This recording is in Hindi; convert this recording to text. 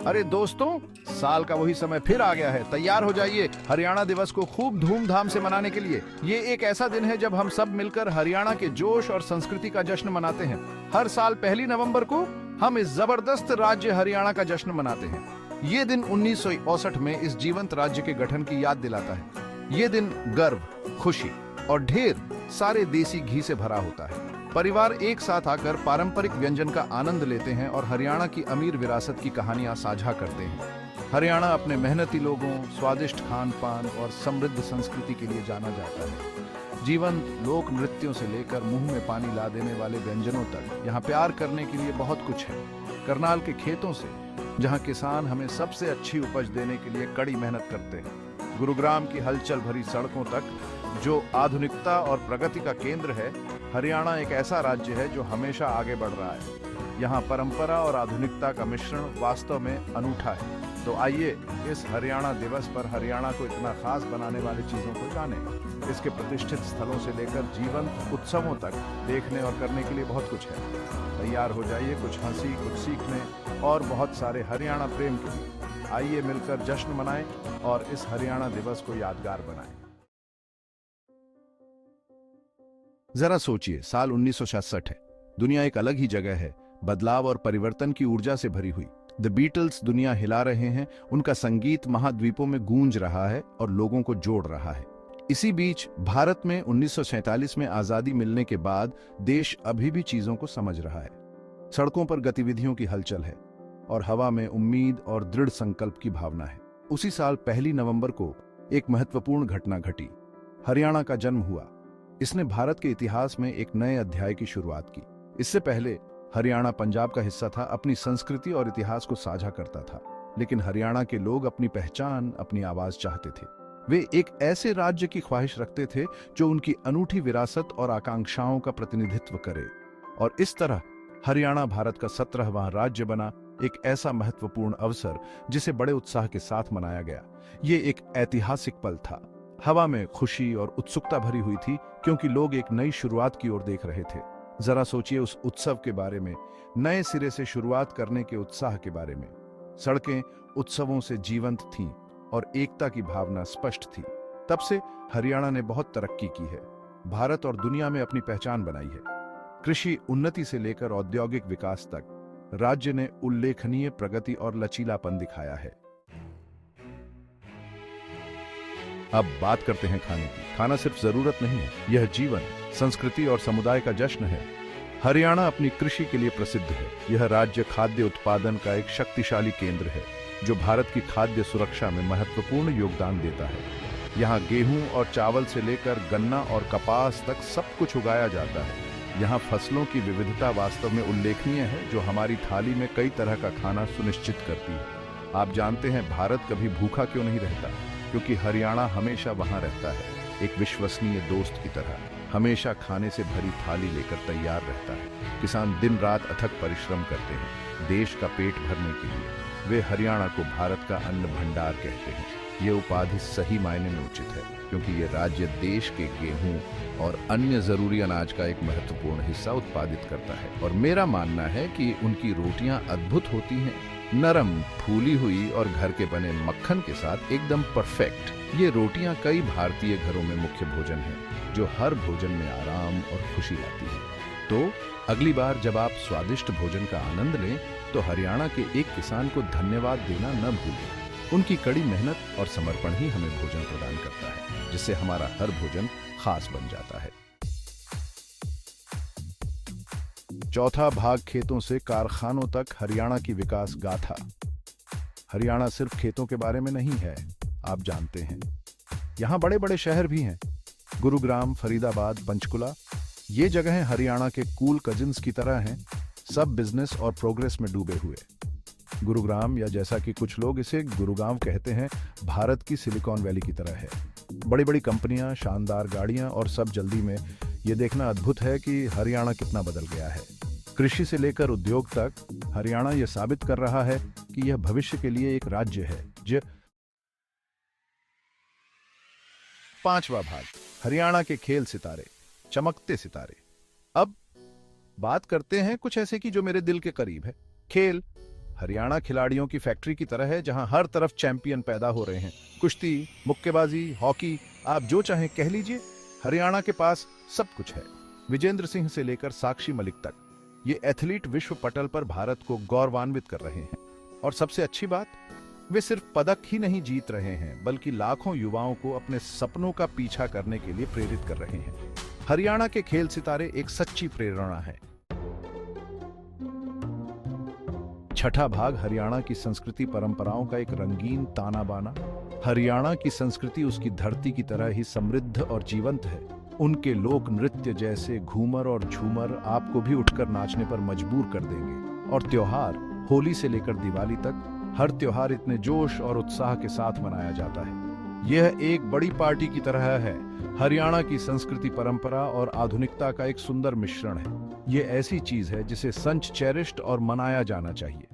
अरे दोस्तों, साल का वही समय फिर आ गया है। तैयार हो जाइए हरियाणा दिवस को खूब धूमधाम से मनाने के लिए। ये एक ऐसा दिन है जब हम सब मिलकर हरियाणा के जोश और संस्कृति का जश्न मनाते हैं। हर साल 1 नवंबर को हम इस जबरदस्त राज्य हरियाणा का जश्न मनाते हैं। ये दिन 1964 में इस जीवंत राज्य के गठन की याद दिलाता है। ये दिन गर्व, खुशी और ढेर सारे देसी घी से भरा होता है। परिवार एक साथ आकर पारंपरिक व्यंजन का आनंद लेते हैं और हरियाणा की अमीर विरासत की कहानियां साझा करते हैं। हरियाणा अपने मेहनती लोगों, स्वादिष्ट खान पान और समृद्ध संस्कृति के लिए जाना जाता है। जीवंत लोक नृत्यों से लेकर मुंह में पानी ला देने वाले व्यंजनों तक यहाँ प्यार करने के लिए बहुत कुछ है। करनाल के खेतों से, जहाँ किसान हमें सबसे अच्छी उपज देने के लिए कड़ी मेहनत करते हैं, गुरुग्राम की हलचल भरी सड़कों तक, जो आधुनिकता और प्रगति का केंद्र है, हरियाणा एक ऐसा राज्य है जो हमेशा आगे बढ़ रहा है। यहाँ परंपरा और आधुनिकता का मिश्रण वास्तव में अनूठा है। तो आइए इस हरियाणा दिवस पर हरियाणा को इतना खास बनाने वाली चीजों को जानें। इसके प्रतिष्ठित स्थलों से लेकर जीवंत उत्सवों तक देखने और करने के लिए बहुत कुछ है। तैयार हो जाइए कुछ हंसी, कुछ सीखने और बहुत सारे हरियाणा प्रेम के लिए। आइए मिलकर जश्न मनाएं और इस हरियाणा दिवस को यादगार बनाएं। जरा सोचिए, साल 1966 है। दुनिया एक अलग ही जगह है। बदलाव और परिवर्तन की ऊर्जा से भरी हुई। द बीटल्स दुनिया हिला रहे हैं। उनका संगीत महाद्वीपों में गूंज रहा है और लोगों को जोड़ रहा है। इसी बीच भारत में 1947 में आजादी मिलने के बाद देश अभी भी चीजों को समझ रहा है। सड़कों पर गतिविधियों की हलचल है और हवा में उम्मीद और दृढ़ संकल्प की भावना है। उसी साल 1 नवंबर को एक महत्वपूर्ण घटना घटी। हरियाणा का जन्म हुआ। इसने भारत के इतिहास में एक नए अध्याय की शुरुआत की। इससे पहले हरियाणा पंजाब का हिस्सा था, अपनी संस्कृति और इतिहास को साझा करता था। लेकिन हरियाणा के लोग अपनी पहचान, अपनी आवाज चाहते थे। वे एक ऐसे राज्य की ख्वाहिश रखते थे जो उनकी अनूठी विरासत और आकांक्षाओं का प्रतिनिधित्व करे। और इस तरह हरियाणा भारत का 17वां राज्य बना। एक ऐसा महत्वपूर्ण अवसर जिसे बड़े उत्साह के साथ मनाया गया। ये एक ऐतिहासिक पल था। हवा में खुशी और उत्सुकता भरी हुई थी, क्योंकि लोग एक नई शुरुआत की ओर देख रहे थे। जरा सोचिए उस उत्सव के बारे में, नए सिरे से शुरुआत करने के उत्साह के बारे में। सड़कें उत्सवों से जीवंत थीं और एकता की भावना स्पष्ट थी। तब से हरियाणा ने बहुत तरक्की की है, भारत और दुनिया में अपनी पहचान बनाई है। कृषि उन्नति से लेकर औद्योगिक विकास तक राज्य ने उल्लेखनीय प्रगति और लचीलापन दिखाया है। अब बात करते हैं खाने की। खाना सिर्फ जरूरत नहीं है, यह जीवन, संस्कृति और समुदाय का जश्न है। हरियाणा अपनी कृषि के लिए प्रसिद्ध है। यह राज्य खाद्य उत्पादन का एक शक्तिशाली केंद्र है, जो भारत की खाद्य सुरक्षा में महत्वपूर्ण योगदान देता है। यहाँ गेहूं और चावल से लेकर गन्ना और कपास तक सब कुछ उगाया जाता है। यहाँ फसलों की विविधता वास्तव में उल्लेखनीय है, जो हमारी थाली में कई तरह का खाना सुनिश्चित करती है। आप जानते हैं भारत कभी भूखा क्यों नहीं रहता? क्योंकि हरियाणा हमेशा वहां रहता है, एक विश्वसनीय दोस्त की तरह, हमेशा खाने से भरी थाली लेकर तैयार रहता है। किसान दिन रात अथक परिश्रम करते हैं देश का पेट भरने के लिए। वे हरियाणा को भारत का अन्न भंडार कहते हैं। ये उपाधि सही मायने में उचित है, क्योंकि ये राज्य देश के गेहूं और अन्य जरूरी अनाज का एक महत्वपूर्ण हिस्सा उत्पादित करता है। और मेरा मानना है कि उनकी रोटियां अद्भुत होती हैं, नरम, फूली हुई और घर के बने मक्खन के साथ एकदम परफेक्ट। ये रोटियां कई भारतीय घरों में मुख्य भोजन है, जो हर भोजन में आराम और खुशी लाती है। तो अगली बार जब आप स्वादिष्ट भोजन का आनंद लें, तो हरियाणा के एक किसान को धन्यवाद देना न भूलें। उनकी कड़ी मेहनत और समर्पण ही हमें भोजन प्रदान करता है, जिससे हमारा हर भोजन खास बन जाता है। चौथा भाग खेतों से कारखानों तक हरियाणा की विकास गाथा। हरियाणा सिर्फ खेतों के बारे में नहीं है, आप जानते हैं। यहाँ बड़े बड़े शहर भी हैं, गुरुग्राम, फरीदाबाद, पंचकुला। ये जगहें हरियाणा के कूल कजिन्स की तरह हैं, सब बिजनेस और प्रोग्रेस में डूबे हुए। गुरुग्राम, या जैसा कि कुछ लोग इसे गुरुगांव कहते हैं, भारत की सिलिकॉन वैली की तरह है। बड़ी बड़ी कंपनियां, शानदार गाड़ियां और सब जल्दी में। ये देखना अद्भुत है कि हरियाणा कितना बदल गया है। कृषि से लेकर उद्योग तक हरियाणा यह साबित कर रहा है कि यह भविष्य के लिए एक राज्य है। पांचवा भाग, हरियाणा के खेल सितारे, चमकते सितारे। अब बात करते हैं कुछ ऐसे की जो मेरे दिल के करीब है। खेल। हरियाणा खिलाड़ियों की फैक्ट्री की तरह है जहां हर तरफ चैंपियन पैदा हो रहे हैं। कुश्ती, मुक्केबाजी, हॉकी, आप जो चाहें कह लीजिए, हरियाणा के पास सब कुछ है। विजेंद्र सिंह से लेकर साक्षी मलिक तक ये एथलीट विश्व पटल पर भारत को गौरवान्वित कर रहे हैं। और सबसे अच्छी बात, वे सिर्फ पदक ही नहीं जीत रहे हैं बल्कि लाखों युवाओं को अपने सपनों का पीछा करने के लिए प्रेरित कर रहे हैं। हरियाणा के खेल सितारे एक सच्ची प्रेरणा है। छठा भाग, हरियाणा की संस्कृति परंपराओं का एक रंगीन ताना बाना। हरियाणा की संस्कृति उसकी धरती की तरह ही समृद्ध और जीवंत है। उनके लोक नृत्य जैसे घूमर और झूमर आपको भी उठकर नाचने पर मजबूर कर देंगे। और त्योहार, होली से लेकर दिवाली तक, हर त्योहार इतने जोश और उत्साह के साथ मनाया जाता है। यह एक बड़ी पार्टी की तरह है। हरियाणा की संस्कृति, परंपरा और आधुनिकता का एक सुंदर मिश्रण है। यह ऐसी चीज है जिसे सच चेरिश्ड और मनाया जाना चाहिए।